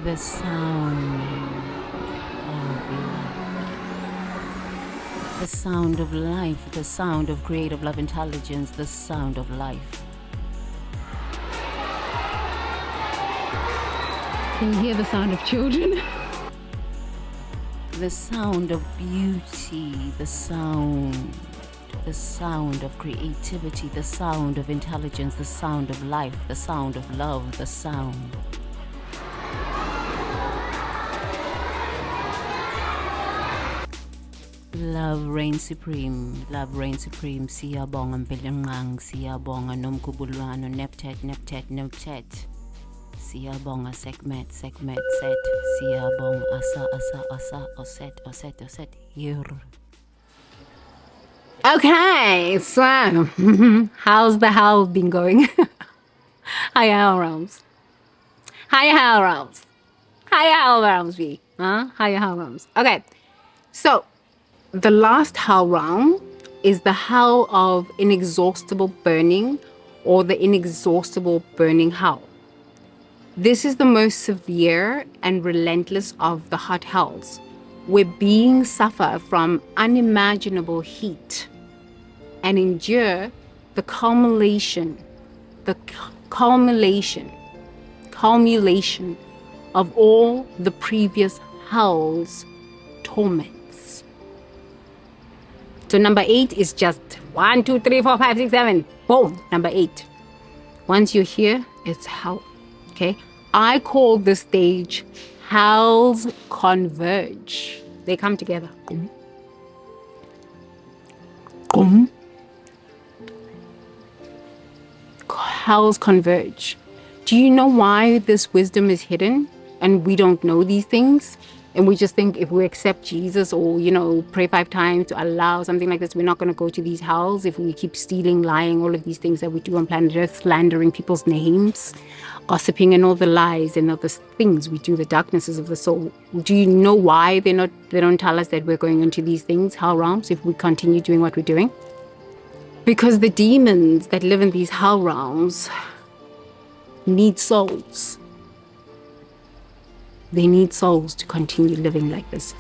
The sound of life. The sound of life, the sound of creative love intelligence, the sound of life. Can you hear the sound of children? The sound of beauty, the sound of creativity, the sound of intelligence, the sound of life, the sound of love, the sound. Love reigns supreme, love reigns supreme. Siyabonga Mpilonqangi, siyabonga Nomkhubulwano, neptet. Siyabonga segment, set. Siyabonga asa, oset, here. Okay, so how's the hell been going? Hiya Hell Realms. Hiya Hell Realms. Hiya Hell Realms, V. Hiya Hell Realms. Okay, so the last hell realm is the hell of inexhaustible burning, or the inexhaustible burning hell. This is the most severe and relentless of the hot hells, where beings suffer from unimaginable heat and endure the culmination of all the previous hell's torments. So number 8 is just 1, 2, 3, 4, 5, 6, 7. Boom, number 8. Once you're here, it's hell. Okay, I call this stage hells converge. They come together. Hells converge. Do you know why this wisdom is hidden and we don't know these things? And we just think if we accept Jesus or, pray 5 times to allow something like this, we're not going to go to these hells. If we keep stealing, lying, all of these things that we do on planet Earth, slandering people's names, gossiping and all the lies and all the things we do, the darknesses of the soul. Do you know why they don't tell us that we're going into these things, hell realms, if we continue doing what we're doing? Because the demons that live in these hell realms need souls. They need souls to continue living like this.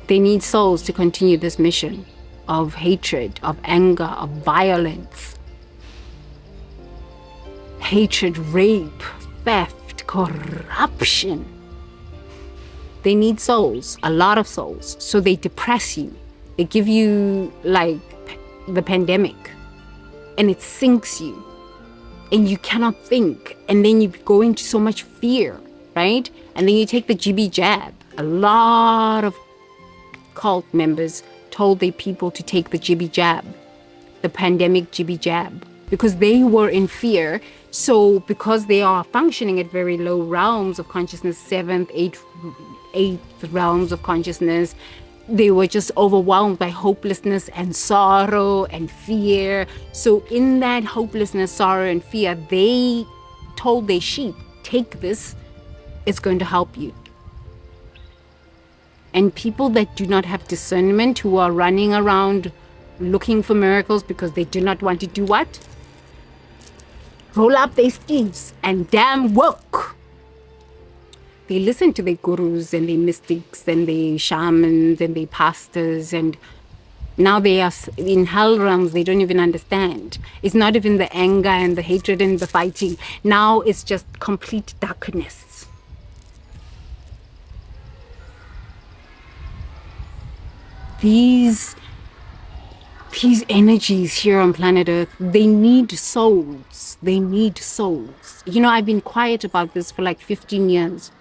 They need souls to continue this mission of hatred, of anger, of violence. Hatred, rape, theft, corruption. They need souls, a lot of souls. So they depress you. They give you like the pandemic and it sinks you. And you cannot think, and then you go into so much fear, right? And then you take the GB jab. A lot of cult members told their people to take the GB jab, the pandemic GB jab, because they were in fear. So because they are functioning at very low realms of consciousness, 7th, 8th realms of consciousness, they were just overwhelmed by hopelessness and sorrow and fear. So in that hopelessness, sorrow, and fear, they told their sheep, take this, it's going to help you. And people that do not have discernment, who are running around looking for miracles because they do not want to do what? Roll up their sleeves and damn work. They listen to their gurus and their mystics and their shamans and their pastors, and now they are in hell realms. They don't even understand. It's not even the anger and the hatred and the fighting. Now it's just complete darkness. These energies here on planet Earth, they need souls. They need souls. I've been quiet about this for like 15 years.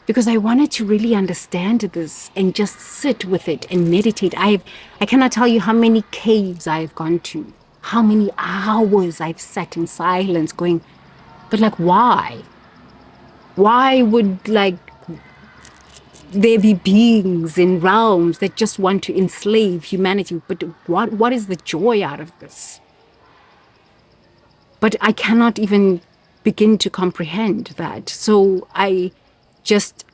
Because I wanted to really understand this and just sit with it and meditate. I cannot tell you how many caves I've gone to, how many hours I've sat in silence going, but why? Why would there be beings in realms that just want to enslave humanity? But what is the joy out of this? But I cannot even begin to comprehend that. So I just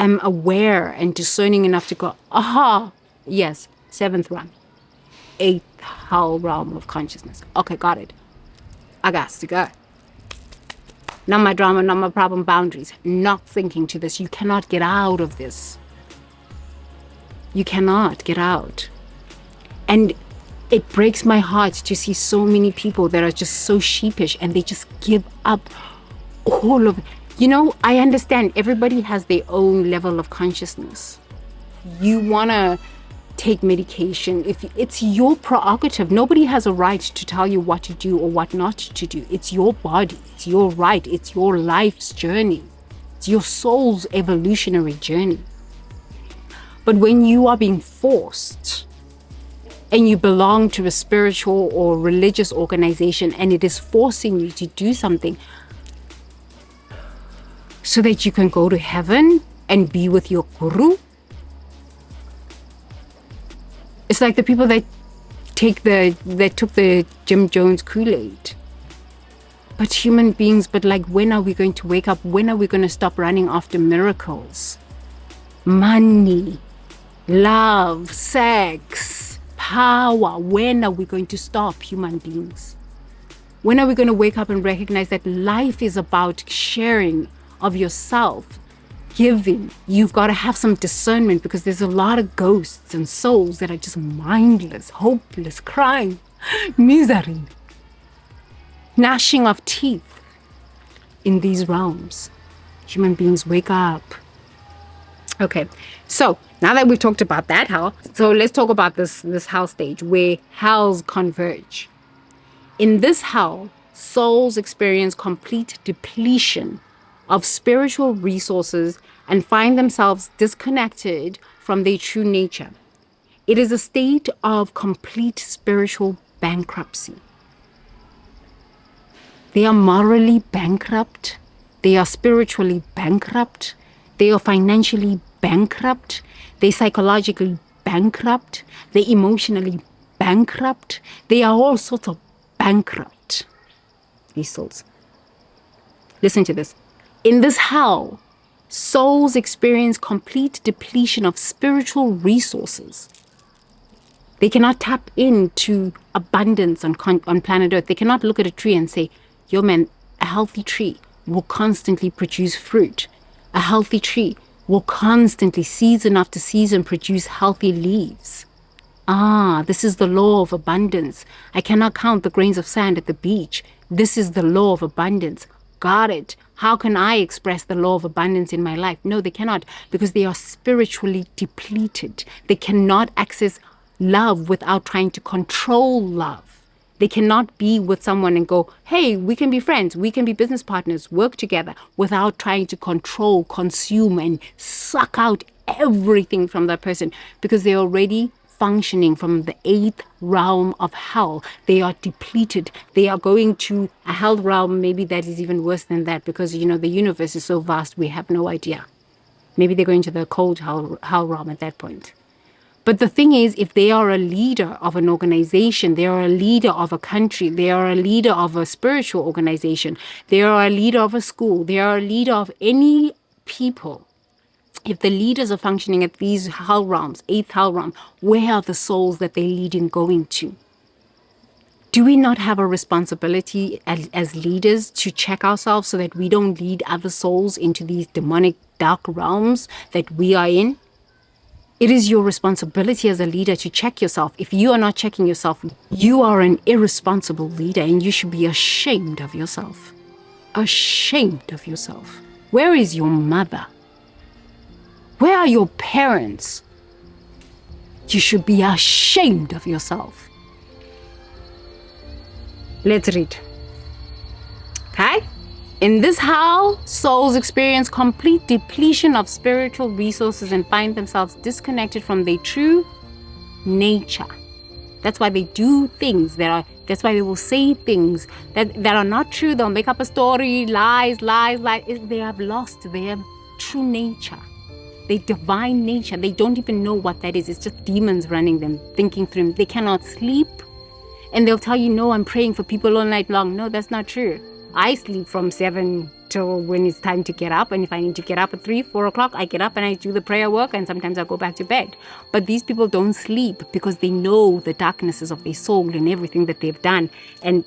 am aware and discerning enough to go, aha, yes, 7th realm, 8th hell realm of consciousness. Okay, got it. I got to go. Not my drama, not my problem, boundaries. Not thinking to this. You cannot get out of this. You cannot get out. And it breaks my heart to see so many people that are just so sheepish and they just give up all of it. You know, I understand everybody has their own level of consciousness. You want to take medication. If it's your prerogative, nobody has a right to tell you what to do or what not to do. It's your body, it's your right, it's your life's journey. It's your soul's evolutionary journey. But when you are being forced and you belong to a spiritual or religious organization and it is forcing you to do something so that you can go to heaven and be with your guru, it's like the people that took the Jim Jones Kool-Aid. But human beings, but like, when are we going to wake up? When are we going to stop running after miracles? Money, love, sex, power. When are we going to stop, human beings? When are we going to wake up and recognize that life is about sharing of yourself, giving? You've got to have some discernment, because there's a lot of ghosts and souls that are just mindless, hopeless, crying, misery, gnashing of teeth in these realms. Human beings, wake up. Okay, so now that we've talked about that hell, so let's talk about this hell stage where hells converge. In this hell, souls experience complete depletion of spiritual resources and find themselves disconnected from their true nature. It is a state of complete spiritual bankruptcy. They are morally bankrupt. They are spiritually bankrupt. They are financially bankrupt. They're psychologically bankrupt. They're emotionally bankrupt. They are all sorts of bankrupt, these souls. Listen to this. In this hell, souls experience complete depletion of spiritual resources. They cannot tap into abundance on planet Earth. They cannot look at a tree and say, yo man, a healthy tree will constantly produce fruit. A healthy tree will constantly, season after season, produce healthy leaves. This is the law of abundance. I cannot count the grains of sand at the beach. This is the law of abundance. Got it. How can I express the law of abundance in my life? No, they cannot, because they are spiritually depleted. They cannot access love without trying to control love. They cannot be with someone and go, hey, we can be friends, we can be business partners, work together, without trying to control, consume, and suck out everything from that person, because they're already functioning from the 8th realm of hell. They are depleted. They are going to a hell realm, maybe that is even worse than that, because, you know, the universe is so vast, we have no idea. Maybe they're going to the cold hell realm at that point. But the thing is, if they are a leader of an organization, they are a leader of a country, they are a leader of a spiritual organization, they are a leader of a school, they are a leader of any people. If the leaders are functioning at these hell realms, 8th hell realm, where are the souls that they're leading going to? Do we not have a responsibility as leaders to check ourselves so that we don't lead other souls into these demonic dark realms that we are in? It is your responsibility as a leader to check yourself. If you are not checking yourself, you are an irresponsible leader and you should be ashamed of yourself. Ashamed of yourself. Where is your mother? Where are your parents? You should be ashamed of yourself. Let's read. Okay? In this hell, souls experience complete depletion of spiritual resources and find themselves disconnected from their true nature. That's why they do things that's why they will say things that are not true. They'll make up a story, lies. They have lost their true nature, their divine nature. They don't even know what that is. It's just demons running them, thinking through them. They cannot sleep. And they'll tell you, no, I'm praying for people all night long. No, that's not true. I sleep from 7 till when it's time to get up. And if I need to get up at 3, 4 o'clock, I get up and I do the prayer work. And sometimes I go back to bed. But these people don't sleep because they know the darknesses of their soul and everything that they've done. And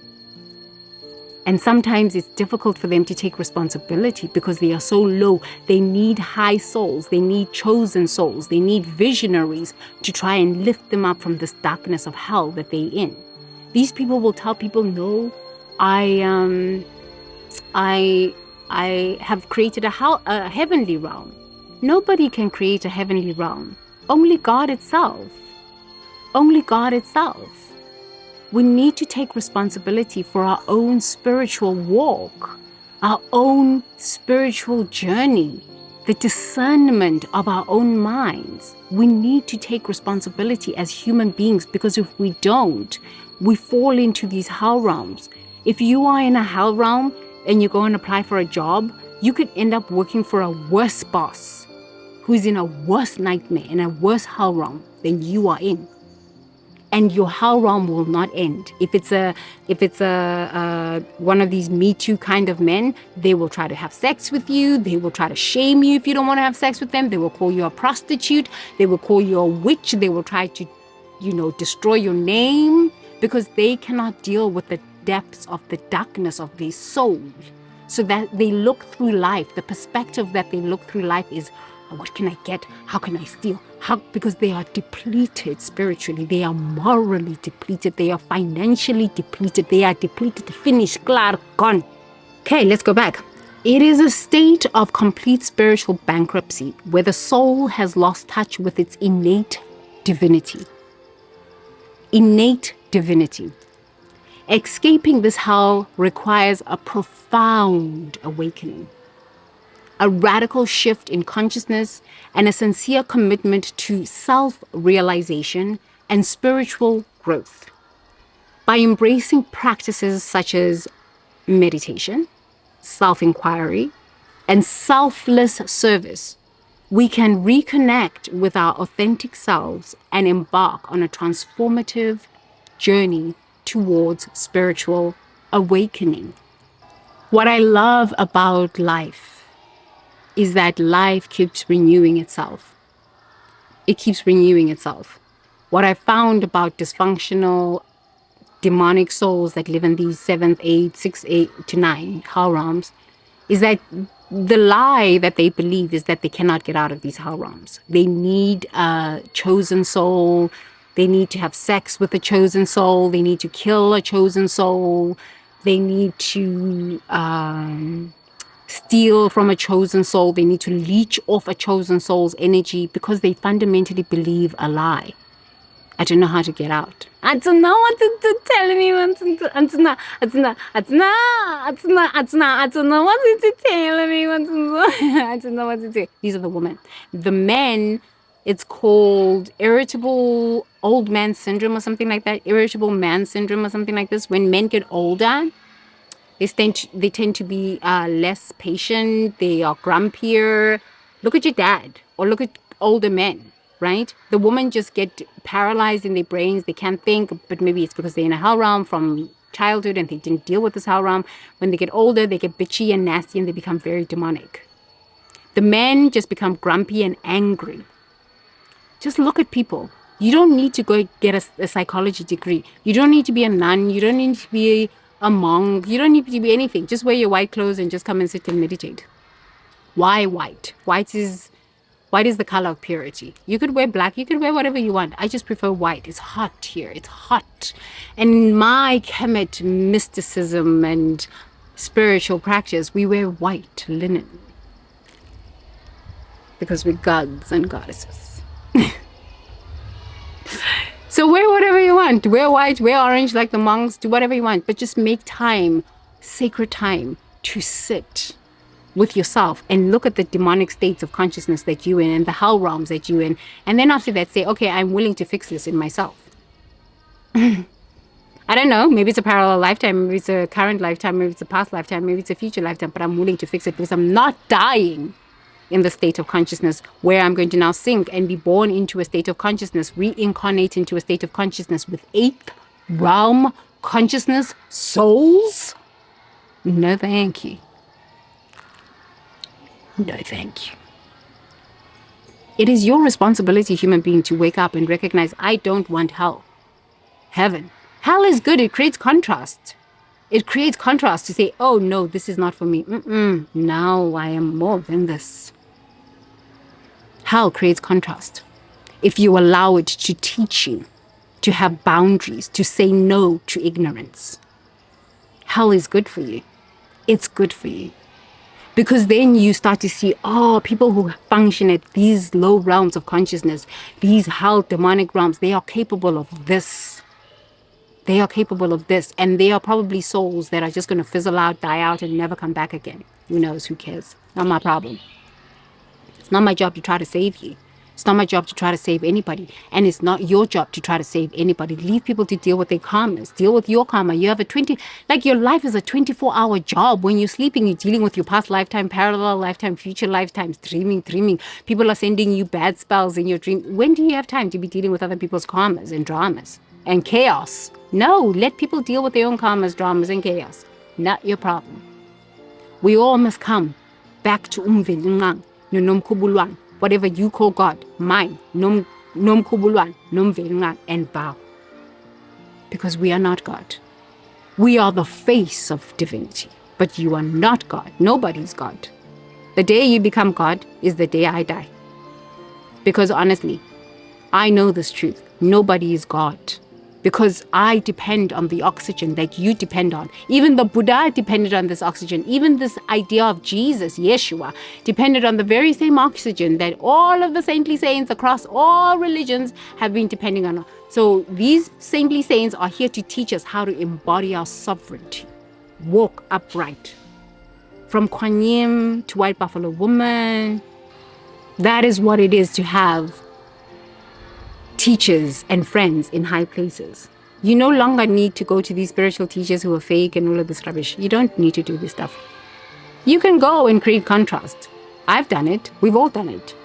And sometimes it's difficult for them to take responsibility because they are so low. They need high souls. They need chosen souls. They need visionaries to try and lift them up from this darkness of hell that they're in. These people will tell people, no, I have created a heavenly realm. Nobody can create a heavenly realm. Only God itself. Only God itself. We need to take responsibility for our own spiritual walk, our own spiritual journey, the discernment of our own minds. We need to take responsibility as human beings, because if we don't, we fall into these hell realms. If you are in a hell realm and you go and apply for a job, you could end up working for a worse boss who's in a worse nightmare, in a worse hell realm than you are in. And your hell realm will not end. If it's one of these Me Too kind of men, they will try to have sex with you. They will try to shame you if you don't want to have sex with them. They will call you a prostitute. They will call you a witch. They will try to, destroy your name, because they cannot deal with the depths of the darkness of their soul. So that they look through life. The perspective that they look through life is, what can I get? How can I steal? Because they are depleted spiritually. They are morally depleted. They are financially depleted. They are depleted. Finished. Klar. Gone. Okay, let's go back. It is a state of complete spiritual bankruptcy where the soul has lost touch with its innate divinity. Innate divinity. Escaping this hell requires a profound awakening, a radical shift in consciousness, and a sincere commitment to self-realization and spiritual growth. By embracing practices such as meditation, self-inquiry, and selfless service, we can reconnect with our authentic selves and embark on a transformative journey towards spiritual awakening. What I love about life is that life keeps renewing itself. It keeps renewing itself. What I found about dysfunctional, demonic souls that live in these 7th, 8th, 6th, 8 to 9 hell realms is that the lie that they believe is that they cannot get out of these hell realms. They need a chosen soul. They need to have sex with a chosen soul. They need to kill a chosen soul. They need to steal from a chosen soul. They need to leech off a chosen soul's energy because they fundamentally believe a lie. I don't know how to get out. I don't know what to tell me. I don't know what to tell me. I don't know what to do. These are the women. The men, it's called irritable old man syndrome or something like that. Irritable man syndrome or something like this. When men get older, they tend to be less patient. They are grumpier. Look at your dad, or look at older men, right? The women just get paralyzed in their brains. They can't think, but maybe it's because they're in a hell realm from childhood and they didn't deal with this hell realm. When they get older, they get bitchy and nasty and they become very demonic. The men just become grumpy and angry. Just look at people. You don't need to go get a psychology degree. You don't need to be a nun. You don't need to be a monk. You don't need to be anything. Just wear your white clothes and just come and sit and meditate. Why white? White is the color of purity. You could wear black. You could wear whatever you want. I just prefer white. It's hot here. It's hot. And in my Kemet mysticism and spiritual practice, we wear white linen because we're gods and goddesses. So wear whatever you want. Wear white, wear orange like the monks. Do whatever you want. But just make time, sacred time, to sit with yourself and look at the demonic states of consciousness that you're in and the hell realms that you're in. And then after that, say, okay, I'm willing to fix this in myself. I don't know. Maybe it's a parallel lifetime. Maybe it's a current lifetime. Maybe it's a past lifetime. Maybe it's a future lifetime. But I'm willing to fix it because I'm not dying in the state of consciousness where I'm going to now sink and be born into a state of consciousness, reincarnate into a state of consciousness with 8th realm consciousness souls. No, thank you. No, thank you. It is your responsibility, human being, to wake up and recognize, I don't want hell. Heaven. Hell is good. It creates contrast. It creates contrast to say, oh no, this is not for me. Now I am more than this. Hell creates contrast. If you allow it to teach you, to have boundaries, to say no to ignorance. Hell is good for you. It's good for you. Because then you start to see, people who function at these low realms of consciousness, these hell demonic realms, they are capable of this. They are capable of this. And they are probably souls that are just going to fizzle out, die out, and never come back again. Who knows? Who cares? Not my problem. It's not my job to try to save you. It's not my job to try to save anybody. And it's not your job to try to save anybody. Leave people to deal with their karmas. Deal with your karma. You have your life is a 24-hour job. When you're sleeping, you're dealing with your past lifetime, parallel lifetime, future lifetimes, dreaming. People are sending you bad spells in your dream. When do you have time to be dealing with other people's karmas and dramas and chaos? No, let people deal with their own karmas, dramas, and chaos. Not your problem. We all must come back to umvelingang, nom kubulwan. Whatever you call God, mine, nom kubulwan, nom velingang, and bow. Because we are not God. We are the face of divinity, but you are not God. Nobody's God. The day you become God is the day I die. Because honestly, I know this truth. Nobody is God. Because I depend on the oxygen that you depend on. Even the Buddha depended on this oxygen. Even this idea of Jesus, Yeshua, depended on the very same oxygen that all of the saintly saints across all religions have been depending on. So these saintly saints are here to teach us how to embody our sovereignty. Walk upright. From Kuan Yin to White Buffalo Woman, that is what it is to have teachers and friends in high places. You no longer need to go to these spiritual teachers who are fake and all of this rubbish. You don't need to do this stuff. You can go and create contrast. I've done it. We've all done it.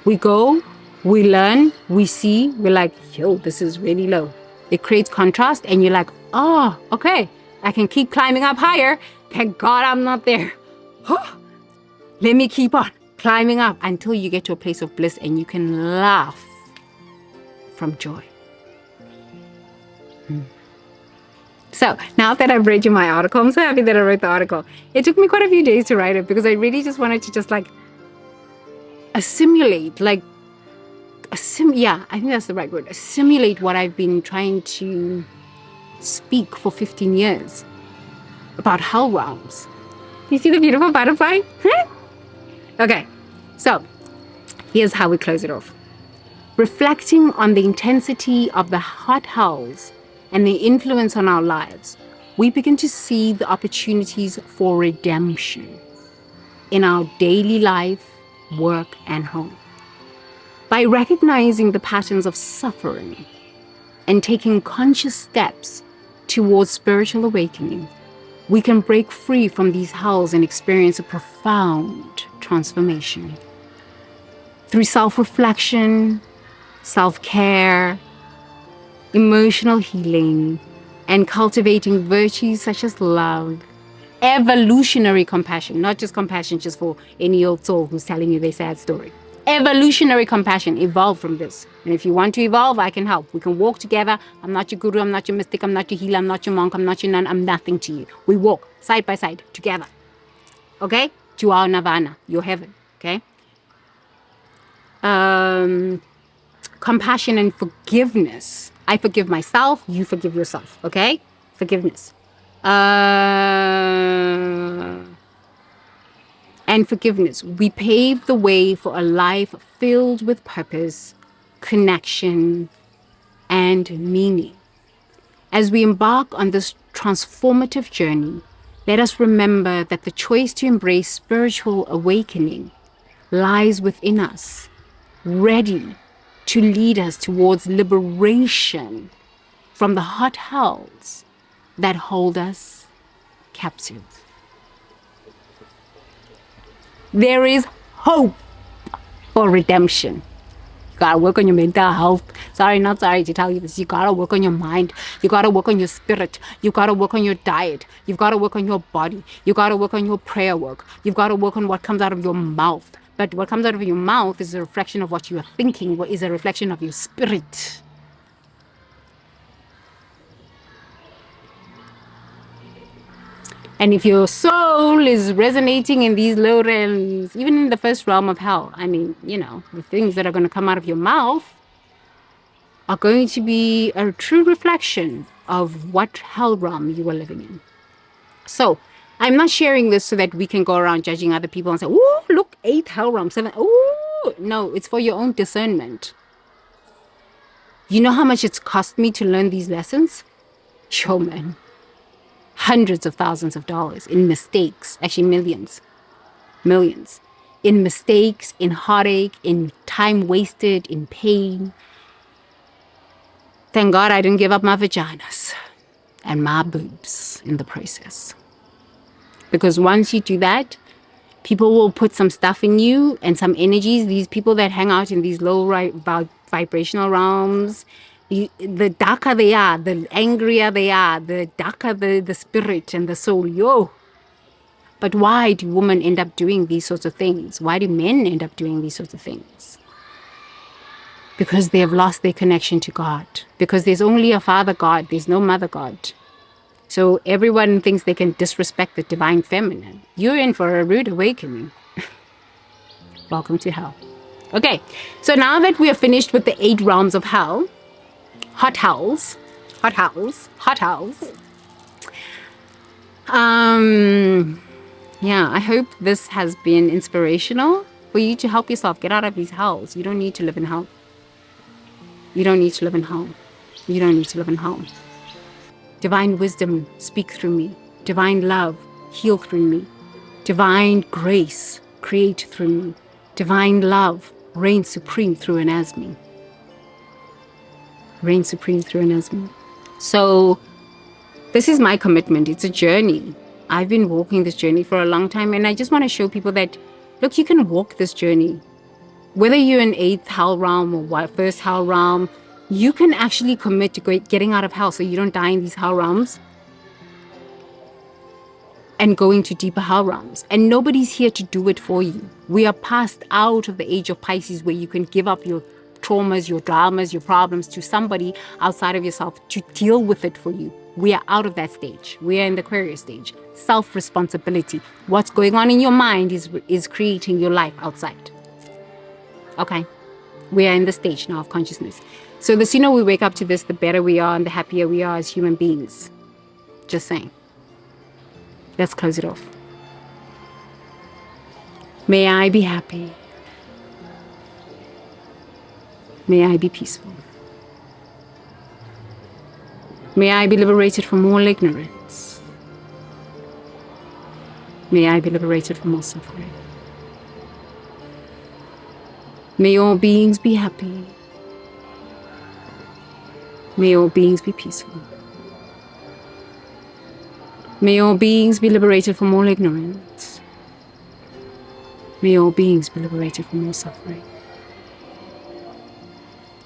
We go, we learn, we see, we're like, yo, this is really low. It creates contrast and you're like, okay, I can keep climbing up higher. Thank God I'm not there. Let me keep on climbing up until you get to a place of bliss and you can laugh from joy. So now that I've read you my article, I'm so happy that I wrote the article. It took me quite a few days to write it because I really just wanted to just assimilate, I think that's the right word, assimilate what I've been trying to speak for 15 years about hell realms. You see the beautiful butterfly? Okay, so here's how we close it off. Reflecting on the intensity of the hot hells and the influence on our lives, we begin to see the opportunities for redemption in our daily life, work, and home. By recognizing the patterns of suffering and taking conscious steps towards spiritual awakening, we can break free from these hells and experience a profound transformation. Through self-reflection, self-care, emotional healing, and cultivating virtues such as love, evolutionary compassion, not just compassion just for any old soul who's telling you their sad story. Evolutionary compassion, evolve from this. And if you want to evolve, I can help. We can walk together. I'm not your guru, I'm not your mystic, I'm not your healer, I'm not your monk, I'm not your nun, I'm nothing to you. We walk side by side together. Okay? To our nirvana, your heaven. Okay? Compassion and forgiveness. I forgive myself, you forgive yourself, okay? Forgiveness. And forgiveness. We pave the way for a life filled with purpose, connection, and meaning. As we embark on this transformative journey, let us remember that the choice to embrace spiritual awakening lies within us, ready to lead us towards liberation from the hot hells that hold us captive. There is hope for redemption. You gotta work on your mental health. Not sorry to tell you this. You gotta work on your mind. You gotta work on your spirit. You gotta work on your diet. You've gotta work on your body. You gotta work on your prayer work. You've gotta work on what comes out of your mouth. But what comes out of your mouth is a reflection of what you are thinking, what is a reflection of your spirit. And if your soul is resonating in these low realms, even in the first realm of hell, I mean, the things that are going to come out of your mouth are going to be a true reflection of what hell realm you are living in. So I'm not sharing this so that we can go around judging other people and say, "Oh, look, 8 hell realm, 7. Oh, no, it's for your own discernment. You know how much it's cost me to learn these lessons? Yo, man. Hundreds of thousands of dollars in mistakes, actually millions, in mistakes, in heartache, in time wasted, in pain. Thank God I didn't give up my vaginas and my boobs in the process. Because once you do that, people will put some stuff in you and some energies. These people that hang out in these low vibrational realms, the darker they are, the angrier they are, the darker the spirit and the soul. Yo. But why do women end up doing these sorts of things? Why do men end up doing these sorts of things? Because they have lost their connection to God. Because there's only a Father God. There's no Mother God. So everyone thinks they can disrespect the divine feminine. You're in for a rude awakening. Welcome to hell. Okay, so now that we are finished with the 8 realms of hell, hot hells. Yeah, I hope this has been inspirational for you to help yourself get out of these hells. You don't need to live in hell. You don't need to live in hell. You don't need to live in hell. Divine wisdom, speak through me. Divine love, heal through me. Divine grace, create through me. Divine love, reign supreme through and as me. Reign supreme through and as me. So this is my commitment. It's a journey. I've been walking this journey for a long time, and I just want to show people that, look, you can walk this journey. Whether you're in 8th hell realm or 1st hell realm, you can actually commit to getting out of hell so you don't die in these hell realms and going to deeper hell realms. And nobody's here to do it for you. We are passed out of the age of Pisces where you can give up your traumas, your dramas, your problems to somebody outside of yourself to deal with it for you. We are out of that stage. We are in the Aquarius stage. Self-responsibility. What's going on in your mind is creating your life outside. Okay? We are in the stage now of consciousness. So the sooner we wake up to this, the better we are and the happier we are as human beings. Just saying. Let's close it off. May I be happy. May I be peaceful. May I be liberated from all ignorance. May I be liberated from all suffering. May all beings be happy. May all beings be peaceful. May all beings be liberated from all ignorance. May all beings be liberated from all suffering.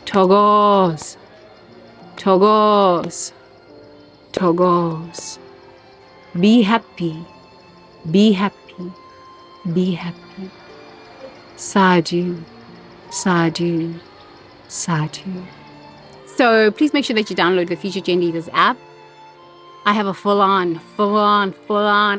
Togos, Togos, Togos. Be happy, be happy, be happy. Sadhu, sadhu, sadhu. So please make sure that you download the Future Gen Leaders app. I have a full-on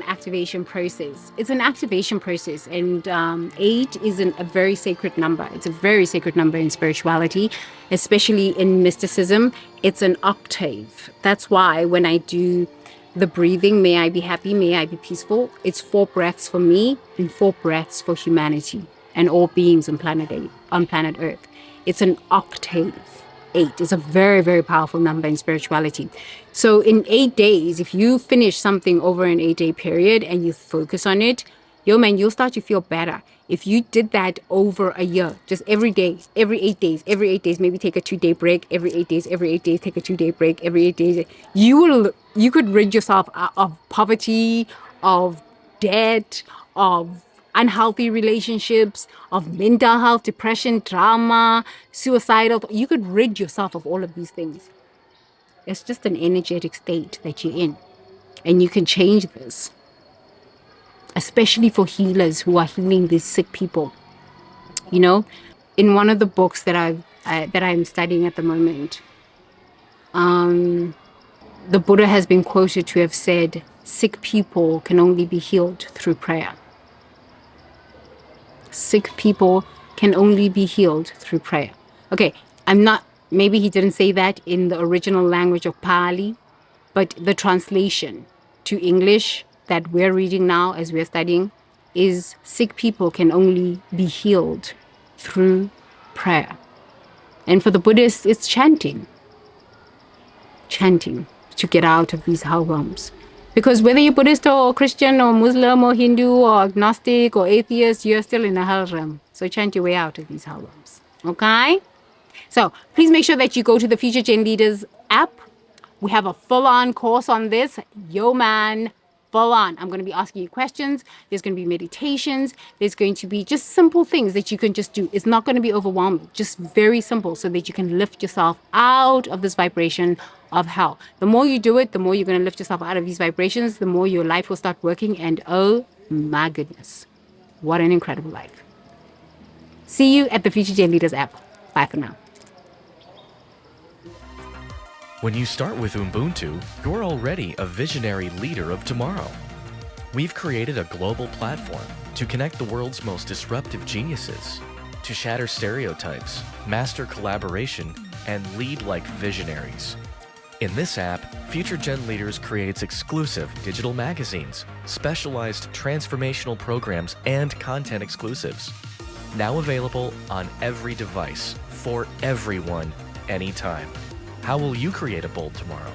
activation process. It's an activation process, and 8 is a very sacred number. It's a very sacred number in spirituality, especially in mysticism. It's an octave. That's why when I do the breathing, may I be happy, may I be peaceful, it's 4 breaths for me and 4 breaths for humanity and all beings on planet Earth. It's an octave. 8 is a very, very powerful number in spirituality. So in 8 days, if you finish something over an 8-day period and you focus on it, you'll start to feel better. If you did that over a year, just every day, every 8 days, maybe take a 2-day break, every 8 days, take a 2-day break, every 8 days, you could rid yourself of poverty, of debt, of unhealthy relationships, of mental health, depression, trauma, suicidal. You could rid yourself of all of these things. It's just an energetic state that you're in. And you can change this. Especially for healers who are healing these sick people. You know, in one of the books that I'm studying at the moment, the Buddha has been quoted to have said, sick people can only be healed through prayer. Sick people can only be healed through prayer. Okay, maybe he didn't say that in the original language of Pali, but the translation to English that we're reading now as we're studying is sick people can only be healed through prayer. And for the Buddhists, it's chanting to get out of these hell realms. Because whether you're Buddhist or Christian or Muslim or Hindu or agnostic or atheist, you're still in a hell realm. So chant your way out of these hell realms. Okay? So please make sure that you go to the Future Gen Leaders app. We have a full-on course on this. Yo, man, full-on. I'm going to be asking you questions. There's going to be meditations. There's going to be just simple things that you can just do. It's not going to be overwhelming. Just very simple so that you can lift yourself out of this vibration of hell. The more you do it, the more you're going to lift yourself out of these vibrations, the more your life will start working. And oh my goodness, what an incredible life. See you at the Future Gen Leaders app. Bye for now. When you start with Ubuntu, you're already a visionary leader of tomorrow. We've created a global platform to connect the world's most disruptive geniuses, to shatter stereotypes, master collaboration, and lead like visionaries. In this app, Future Gen Leaders creates exclusive digital magazines, specialized transformational programs, and content exclusives. Now available on every device, for everyone, anytime. How will you create a bold tomorrow?